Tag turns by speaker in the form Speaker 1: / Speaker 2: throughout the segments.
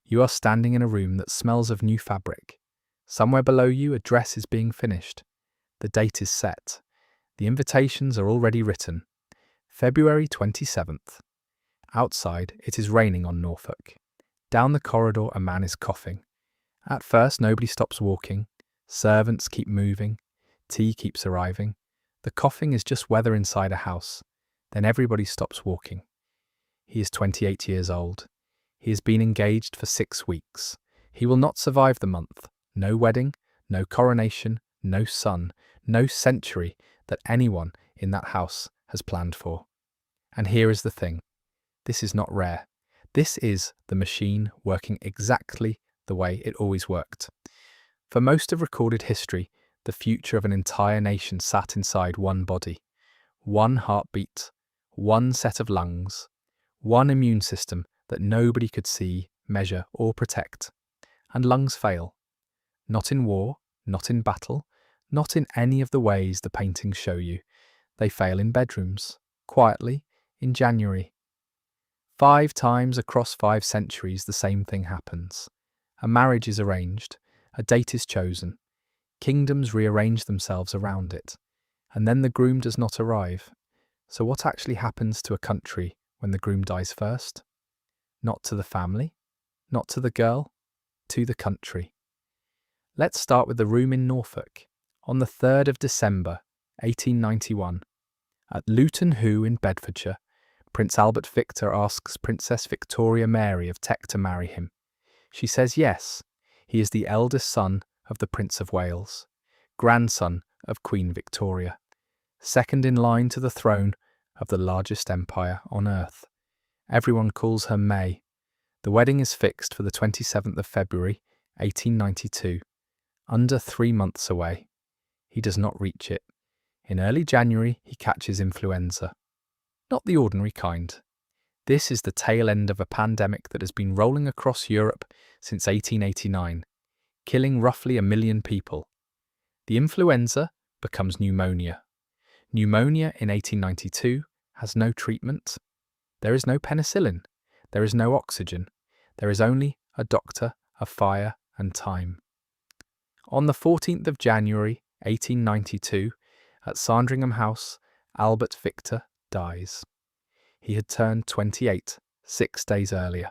Speaker 1: You are standing in a room that smells of new fabric. Somewhere below you, a dress is being finished. The date is set. The invitations are already written. February 27th. Outside, it is raining on Norfolk. Down the corridor, a man is coughing. At first, nobody stops walking. Servants keep moving. Tea keeps arriving. The coughing is just weather inside a house. Then everybody stops walking. He is 28 years old. He has been engaged for 6 weeks. He will not survive the month. No wedding, no coronation, no son, no century that anyone in that house has planned for. And here is the thing. This is not rare. This is the machine working exactly the way it always worked. For most of recorded history, the future of an entire nation sat inside one body. One heartbeat, one set of lungs, one immune system that nobody could see, measure, or protect. And lungs fail. Not in war, not in battle, not in any of the ways the paintings show you. They fail in bedrooms, quietly, in January. 5 times across 5 centuries the same thing happens. A marriage is arranged, a date is chosen. Kingdoms rearrange themselves around it. And then the groom does not arrive. So what actually happens to a country when the groom dies first? Not to the family, not to the girl, to the country. Let's start with the room in Norfolk. On the 3rd of December, 1891, at Luton Hoo in Bedfordshire, Prince Albert Victor asks Princess Victoria Mary of Teck to marry him. She says yes. He is the eldest son of the Prince of Wales, grandson of Queen Victoria, second in line to the throne of the largest empire on earth. Everyone calls her May. The wedding is fixed for the 27th of February, 1892, under 3 months away. He does not reach it. In early January, he catches influenza. Not the ordinary kind. This is the tail end of a pandemic that has been rolling across Europe since 1889, killing roughly 1 million people. The influenza becomes pneumonia. Pneumonia in 1892 has no treatment. There is no penicillin. There is no oxygen. There is only a doctor, a fire, and time. On the 14th of January, 1892, at Sandringham House, Albert Victor dies. He had turned 28 6 days earlier.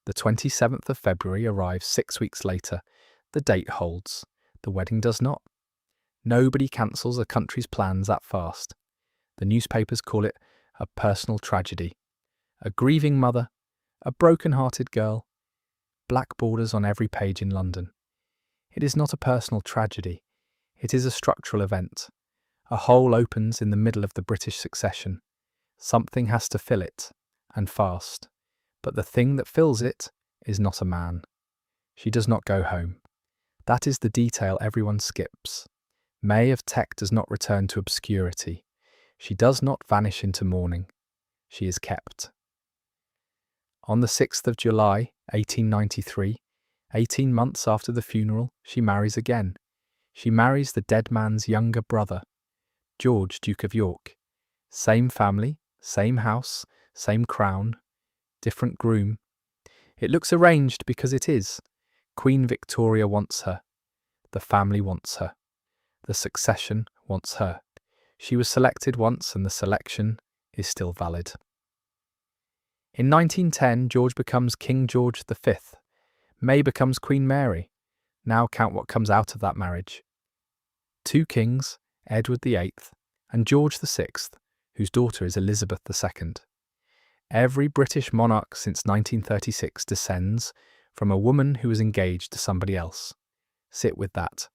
Speaker 1: The 27th of February arrives 6 weeks later. The date holds. The wedding does not. Nobody cancels a country's plans that fast. The newspapers call it a personal tragedy. A grieving mother, a broken-hearted girl, black borders on every page in London. It is not a personal tragedy. It is a structural event. A hole opens in the middle of the British succession. Something has to fill it, and fast. But the thing that fills it is not a man. She does not go home. That is the detail everyone skips. May of Teck does not return to obscurity. She does not vanish into mourning. She is kept. On the 6th of July, 1893, 18 months after the funeral, she marries again. She marries the dead man's younger brother, George, Duke of York. Same family, same house, same crown, different groom. It looks arranged because it is. Queen Victoria wants her. The family wants her. The succession wants her. She was selected once and the selection is still valid. In 1910, George becomes King George V. May becomes Queen Mary. Now count what comes out of that marriage. 2 kings, Edward VIII and George VI, whose daughter is Elizabeth II. Every British monarch since 1936 descends from a woman who was engaged to somebody else. Sit with that.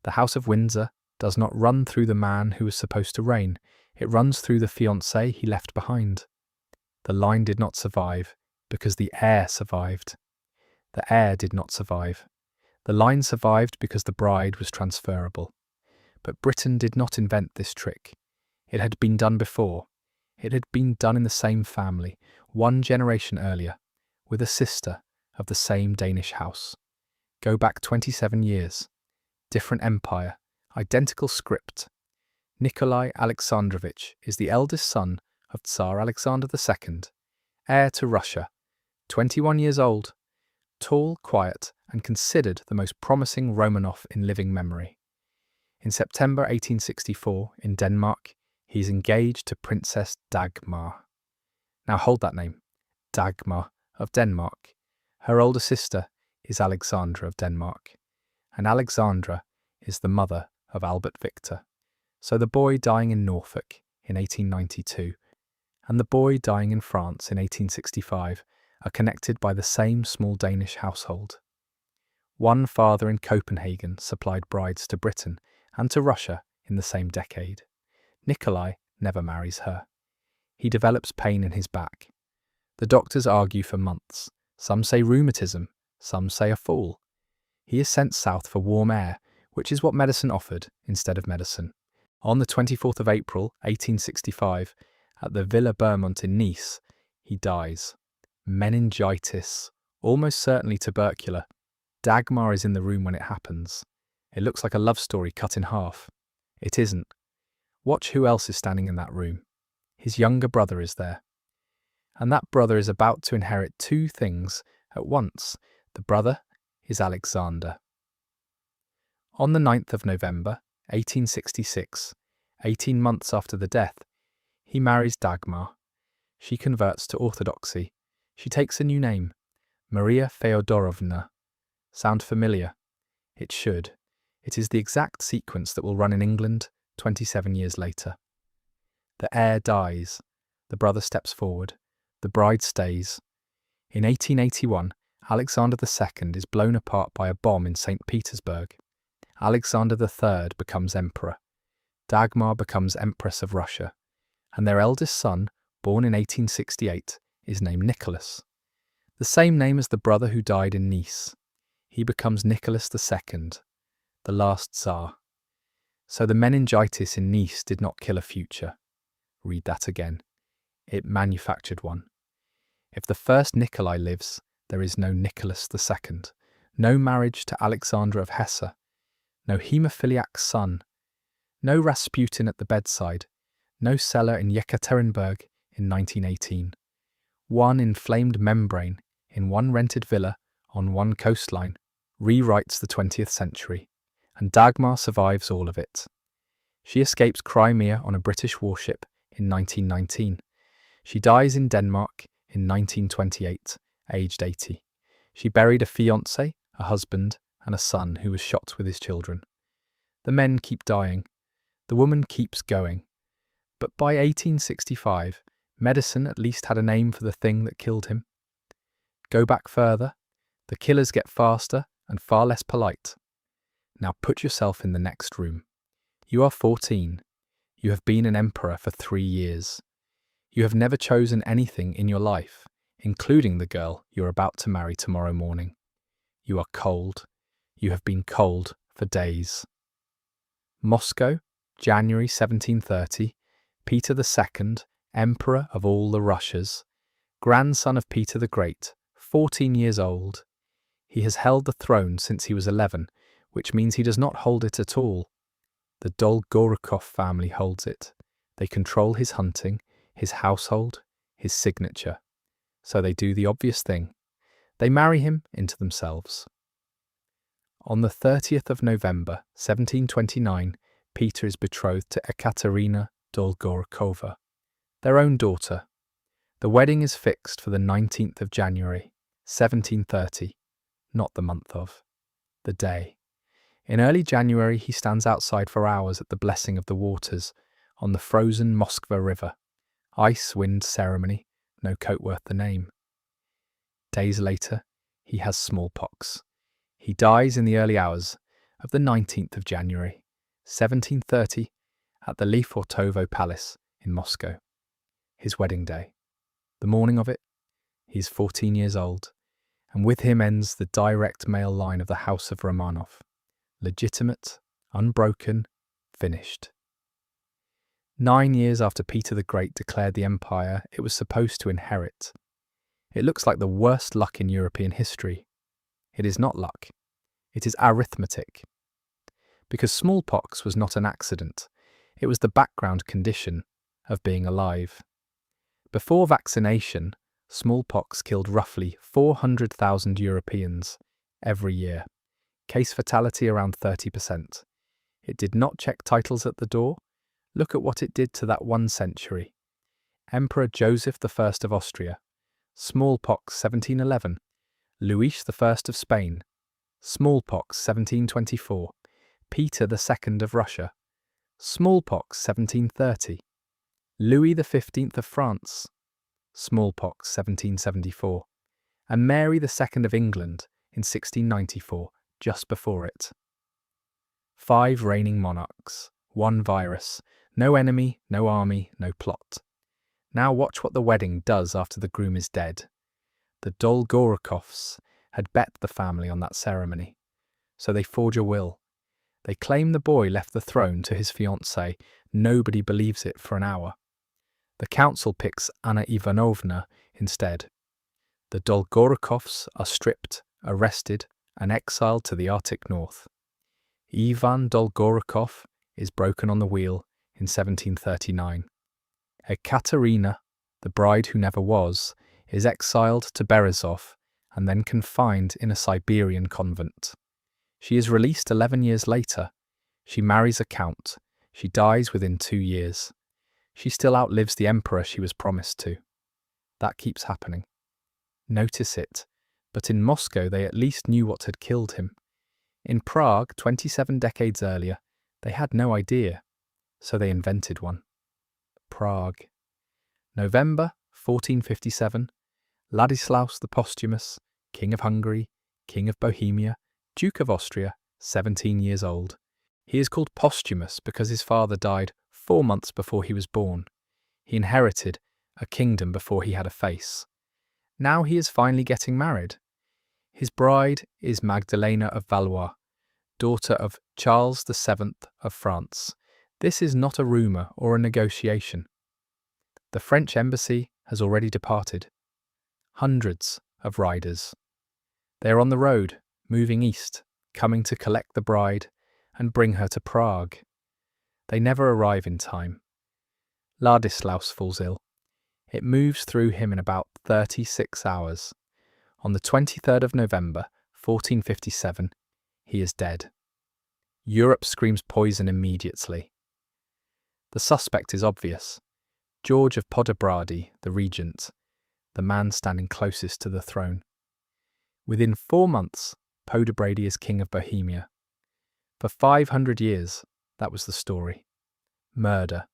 Speaker 1: The House of Windsor does not run through the man who was supposed to reign. It runs through the fiancée he left behind. The line did not survive because the heir survived. The heir did not survive. The line survived because the bride was transferable. But Britain did not invent this trick. It had been done before. It had been done in the same family, 1 generation earlier, with a sister of the same Danish house. Go back 27 years. Different empire, identical script. Nikolai Alexandrovich is the eldest son of Tsar Alexander II, heir to Russia, 21 years old, tall, quiet, and considered the most promising Romanov in living memory. In September 1864, in Denmark, he is engaged to Princess Dagmar. Now hold that name, Dagmar of Denmark. Her older sister is Alexandra of Denmark, and Alexandra is the mother of Albert Victor. So the boy dying in Norfolk in 1892 and the boy dying in France in 1865 are connected by the same small Danish household. One father in Copenhagen supplied brides to Britain and to Russia in the same decade. Nikolai never marries her. He develops pain in his back. The doctors argue for months. Some say rheumatism, some say a fall. He is sent south for warm air, which is what medicine offered instead of medicine. On the 24th of April, 1865, at the Villa Bermont in Nice, he dies. Meningitis, almost certainly tubercular. Dagmar is in the room when it happens. It looks like a love story cut in half. It isn't. Watch who else is standing in that room. His younger brother is there. And that brother is about to inherit two things at once. The brother is Alexander. On the 9th of November, 1866, 18 months after the death, he marries Dagmar. She converts to Orthodoxy. She takes a new name, Maria Feodorovna. Sound familiar? It should. It is the exact sequence that will run in England 27 years later. The heir dies. The brother steps forward. The bride stays. In 1881, Alexander II is blown apart by a bomb in St. Petersburg. Alexander III becomes emperor. Dagmar becomes Empress of Russia. And their eldest son, born in 1868, is named Nicholas. The same name as the brother who died in Nice. He becomes Nicholas II, the last Tsar. So the meningitis in Nice did not kill a future. Read that again. It manufactured one. If the first Nikolai lives, there is no Nicholas II, no marriage to Alexandra of Hesse, no haemophiliac son, no Rasputin at the bedside, no cellar in Yekaterinburg in 1918. One inflamed membrane in one rented villa on one coastline rewrites the 20th century, and Dagmar survives all of it. She escapes Crimea on a British warship in 1919. She dies in Denmark in 1928, aged 80. She buried a fiancé, a husband, and a son who was shot with his children. The men keep dying. The woman keeps going. But by 1865, medicine at least had a name for the thing that killed him. Go back further. The killers get faster and far less polite. Now put yourself in the next room. You are 14. You have been an emperor for 3 years. You have never chosen anything in your life, including the girl you're about to marry tomorrow morning. You are cold. You have been cold for days. Moscow, January 1730, Peter II, Emperor of all the Russias, grandson of Peter the Great, 14 years old. He has held the throne since he was 11, which means he does not hold it at all. The Dolgorukov family holds it. They control his hunting, his household, his signature. So they do the obvious thing. They marry him into themselves. On the 30th of November, 1729, Peter is betrothed to Ekaterina Dolgorukova, their own daughter. The wedding is fixed for the 19th of January, 1730, not the month of, the day. In early January, he stands outside for hours at the blessing of the waters on the frozen Moskva River. Ice wind ceremony, no coat worth the name. Days later, he has smallpox. He dies in the early hours of the 19th of January, 1730, at the Lefortovo Palace in Moscow. His wedding day. The morning of it, he is 14 years old, and with him ends the direct male line of the House of Romanov. Legitimate, unbroken, finished. 9 years after Peter the Great declared the empire it was supposed to inherit. It looks like the worst luck in European history. It is not luck. It is arithmetic. Because smallpox was not an accident. It was the background condition of being alive. Before vaccination, Smallpox killed roughly 400,000 Europeans every year. Case fatality around 30%. It did not check titles at the door. Look at what it did to that 1 century. Emperor Joseph I of Austria. Smallpox 1711. Luis I of Spain. Smallpox 1724. Peter II of Russia. Smallpox 1730. Louis XV of France. Smallpox 1774. And Mary II of England in 1694, just before it. 5 reigning monarchs, 1 virus, no enemy, no army, no plot. Now watch what the wedding does after the groom is dead. The Dolgorikovs had bet the family on that ceremony, so they forge a will. They claim the boy left the throne to his fiancée. Nobody believes it for an hour. The council picks Anna Ivanovna instead. The Dolgorikovs are stripped, arrested, and exiled to the Arctic North. Ivan Dolgorukov is broken on the wheel in 1739. Ekaterina, the bride who never was, is exiled to Berezov and then confined in a Siberian convent. She is released 11 years later. She marries a count. She dies within 2 years. She still outlives the emperor she was promised to. That keeps happening. Notice it, but in Moscow they at least knew what had killed him. In Prague, 27 decades earlier, they had no idea, so they invented one. Prague. November 1457, Ladislaus the Posthumous, King of Hungary, King of Bohemia, Duke of Austria, 17 years old. He is called posthumous because his father died 4 months before he was born. He inherited a kingdom before he had a face. Now he is finally getting married. His bride is Magdalena of Valois, daughter of Charles VII of France. This is not a rumour or a negotiation. The French embassy has already departed. Hundreds of riders. They are on the road, moving east, coming to collect the bride and bring her to Prague. They never arrive in time. Ladislaus falls ill. It moves through him in about 36 hours. On the 23rd of November, 1457, he is dead. Europe screams poison immediately. The suspect is obvious. George of Podobrady, the regent, the man standing closest to the throne. Within 4 months, Podobrady is king of Bohemia. For 500 years, that was the story. Murder.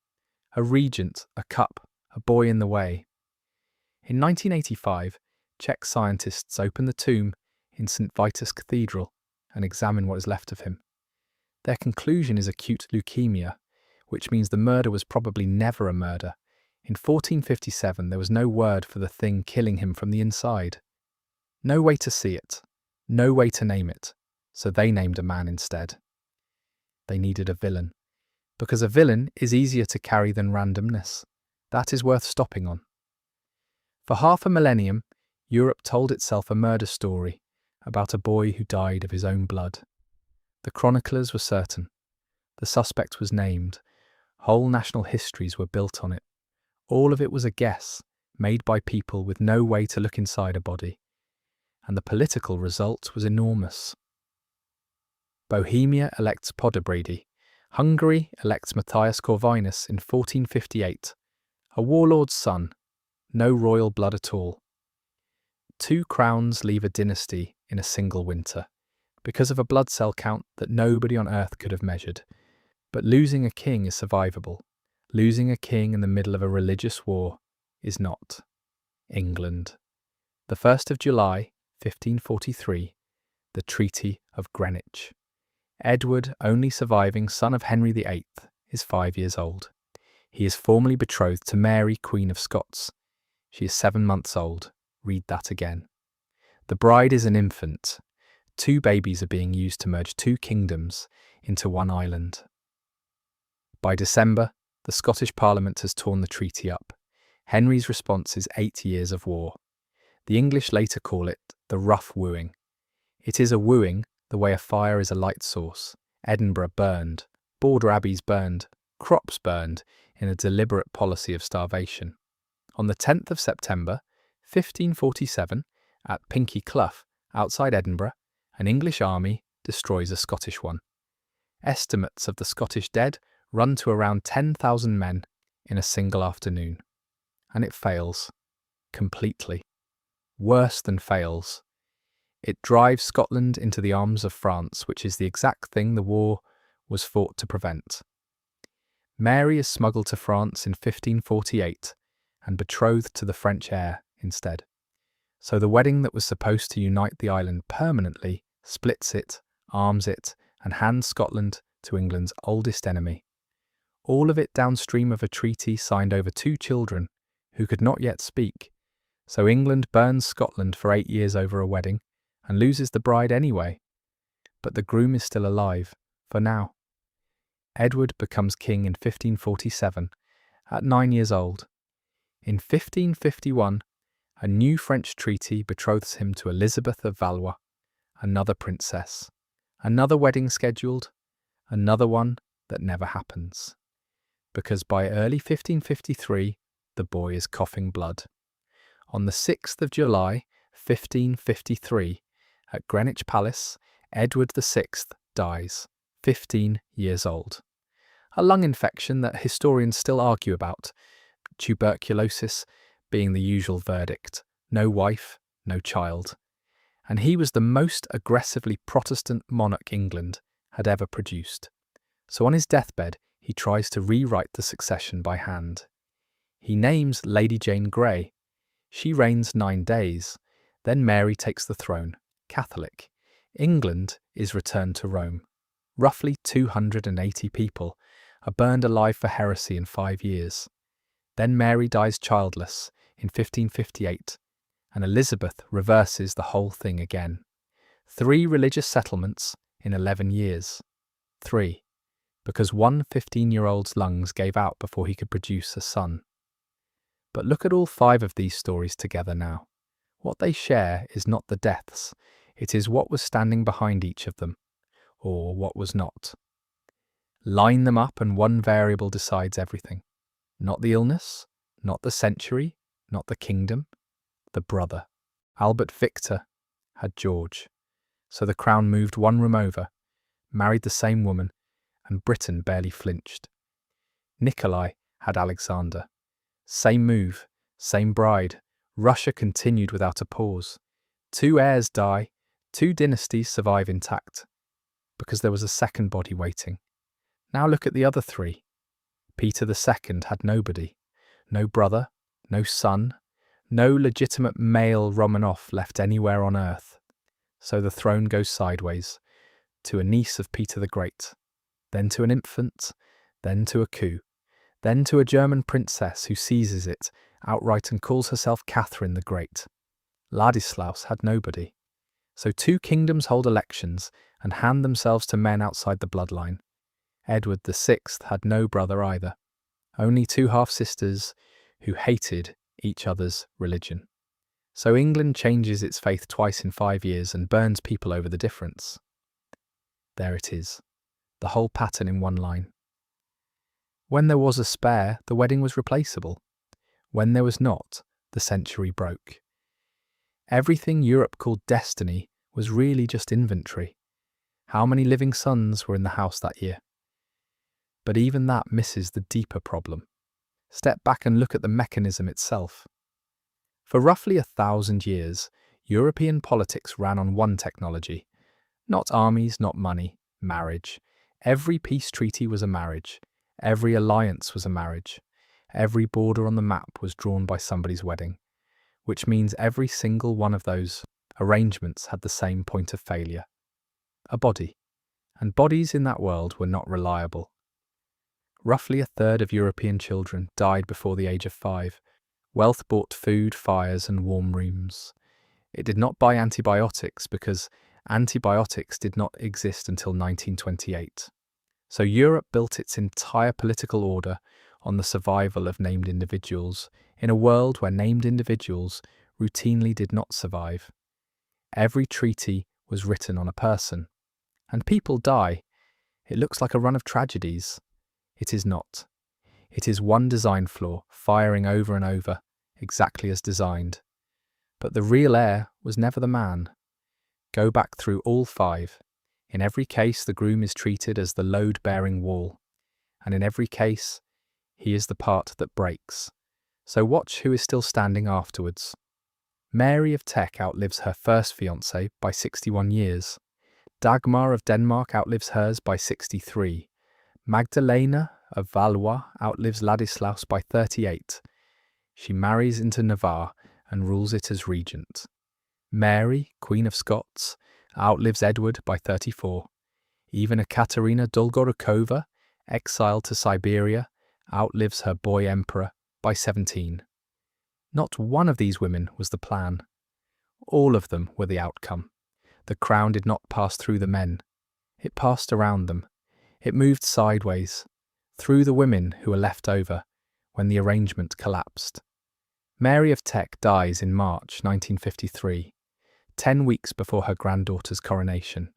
Speaker 1: A regent, a cup, a boy in the way. In 1985, Czech scientists open the tomb in St. Vitus Cathedral and examine what is left of him. Their conclusion is acute leukemia, which means the murder was probably never a murder. In 1457, there was no word for the thing killing him from the inside. No way to see it, no way to name it, so they named a man instead. They needed a villain, because a villain is easier to carry than randomness. That is worth stopping on. For half a millennium, Europe told itself a murder story about a boy who died of his own blood. The chroniclers were certain. The suspect was named. Whole national histories were built on it. All of it was a guess, made by people with no way to look inside a body. And the political result was enormous. Bohemia elects Podobrady. Hungary elects Matthias Corvinus in 1458. A warlord's son. No royal blood at all. 2 crowns leave a dynasty in a single winter, because of a blood cell count that nobody on earth could have measured. But losing a king is survivable. Losing a king in the middle of a religious war is not. England. The 1st of July, 1543, the Treaty of Greenwich. Edward, only surviving son of Henry VIII, is 5 years old. He is formally betrothed to Mary, Queen of Scots. She is 7 months old. Read that again. The bride is an infant. 2 babies are being used to merge 2 kingdoms into one island. By December, the Scottish Parliament has torn the treaty up. Henry's response is 8 years of war. The English later call it the rough wooing. It is a wooing the way a fire is a light source. Edinburgh burned, Border abbeys burned, crops burned in a deliberate policy of starvation. On the 10th of September, 1547, at Pinkie Clough, outside Edinburgh, an English army destroys a Scottish one. Estimates of the Scottish dead run to around 10,000 men in a single afternoon. And it fails. Completely. Worse than fails. It drives Scotland into the arms of France, which is the exact thing the war was fought to prevent. Mary is smuggled to France in 1548 and betrothed to the French heir instead. So the wedding that was supposed to unite the island permanently splits it, arms it, and hands Scotland to England's oldest enemy. All of it downstream of a treaty signed over 2 children who could not yet speak. So England burns Scotland for 8 years over a wedding and loses the bride anyway. But the groom is still alive, for now. Edward becomes king in 1547, at 9 years old. In 1551, a new French treaty betroths him to Elizabeth of Valois, another princess. Another wedding scheduled, another one that never happens. Because by early 1553, the boy is coughing blood. On the 6th of July, 1553, at Greenwich Palace, Edward VI dies, 15 years old. A lung infection that historians still argue about, tuberculosis being the usual verdict. No wife, no child. And he was the most aggressively Protestant monarch England had ever produced. So on his deathbed, he tries to rewrite the succession by hand. He names Lady Jane Grey. She reigns 9 days. Then Mary takes the throne, Catholic. England is returned to Rome. Roughly 280 people are burned alive for heresy in 5 years. Then Mary dies childless in 1558, and Elizabeth reverses the whole thing again. 3 religious settlements in 11 years. 3, because one 15-year-old's lungs gave out before he could produce a son. But look at all 5 of these stories together now. What they share is not the deaths, it is what was standing behind each of them, or what was not. Line them up and one variable decides everything. Not the illness, not the century, not the kingdom, the brother. Albert Victor had George, so the crown moved 1 room over, married the same woman, and Britain barely flinched. Nikolai had Alexander. Same move, same bride. Russia continued without a pause. 2 heirs die, 2 dynasties survive intact, because there was a second body waiting. Now look at the other 3. Peter II had nobody. No brother, no son, no legitimate male Romanov left anywhere on earth. So the throne goes sideways, to a niece of Peter the Great, then to an infant, then to a coup, then to a German princess who seizes it outright and calls herself Catherine the Great. Ladislaus had nobody. So 2 kingdoms hold elections and hand themselves to men outside the bloodline. Edward VI had no brother either, only 2 half-sisters who hated each other's religion. So England changes its faith twice in 5 years and burns people over the difference. There it is, the whole pattern in one line. When there was a spare, the wedding was replaceable. When there was not, the century broke. Everything Europe called destiny was really just inventory. How many living sons were in the house that year? But even that misses the deeper problem. Step back and look at the mechanism itself. For roughly 1,000 years, European politics ran on one technology. Not armies, not money, marriage. Every peace treaty was a marriage. Every alliance was a marriage. Every border on the map was drawn by somebody's wedding, which means every single one of those arrangements had the same point of failure. A body. And bodies in that world were not reliable. Roughly 1/3 of European children died before the age of 5. Wealth bought food, fires, and warm rooms. It did not buy antibiotics because antibiotics did not exist until 1928. So Europe built its entire political order on the survival of named individuals in a world where named individuals routinely did not survive. Every treaty was written on a person. And people die. It looks like a run of tragedies. It is not. It is one design flaw, firing over and over, exactly as designed. But the real heir was never the man. Go back through all 5. In every case, the groom is treated as the load-bearing wall, and in every case, he is the part that breaks. So watch who is still standing afterwards. Mary of Teck outlives her first fiancé by 61 years. Dagmar of Denmark outlives hers by 63. Magdalena of Valois outlives Ladislaus by 38. She marries into Navarre and rules it as regent. Mary, Queen of Scots, outlives Edward by 34. Even Ekaterina Dolgorukova, exiled to Siberia, outlives her boy emperor by 17. Not one of these women was the plan. All of them were the outcome. The crown did not pass through the men. It passed around them. It moved sideways, through the women who were left over when the arrangement collapsed. Mary of Teck dies in March 1953, 10 weeks before her granddaughter's coronation.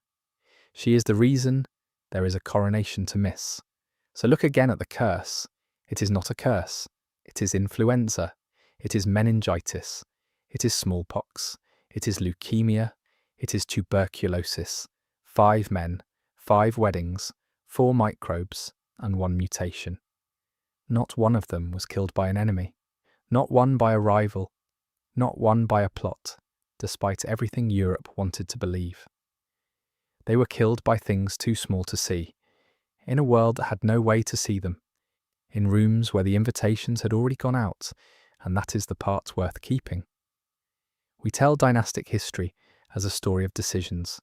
Speaker 1: She is the reason there is a coronation to miss. So look again at the curse. It is not a curse. It is influenza. It is meningitis. It is smallpox. It is leukemia. It is tuberculosis. 5 men, 5 weddings, 4 microbes, and 1 mutation. Not one of them was killed by an enemy. Not one by a rival. Not one by a plot, despite everything Europe wanted to believe. They were killed by things too small to see, in a world that had no way to see them, in rooms where the invitations had already gone out, and that is the part worth keeping. We tell dynastic history as a story of decisions,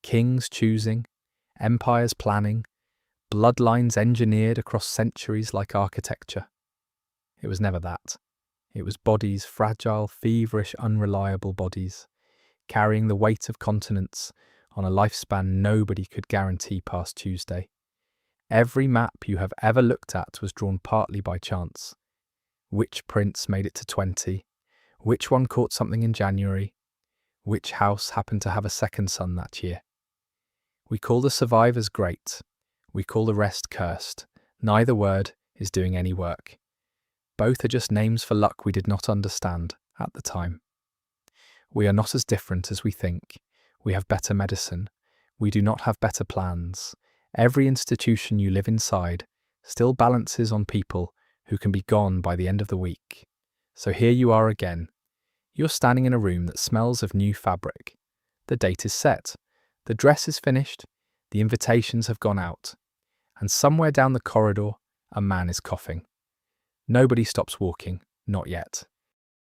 Speaker 1: kings choosing, empires planning, bloodlines engineered across centuries like architecture. It was never that. It was bodies, fragile, feverish, unreliable bodies, carrying the weight of continents on a lifespan nobody could guarantee past Tuesday. Every map you have ever looked at was drawn partly by chance. Which prince made it to 20? Which one caught something in January? Which house happened to have a second son that year? We call the survivors great. We call the rest cursed. Neither word is doing any work. Both are just names for luck we did not understand at the time. We are not as different as we think. We have better medicine. We do not have better plans. Every institution you live inside still balances on people who can be gone by the end of the week. So here you are again. You're standing in a room that smells of new fabric. The date is set. The dress is finished. The invitations have gone out. And somewhere down the corridor, a man is coughing. Nobody stops walking, not yet.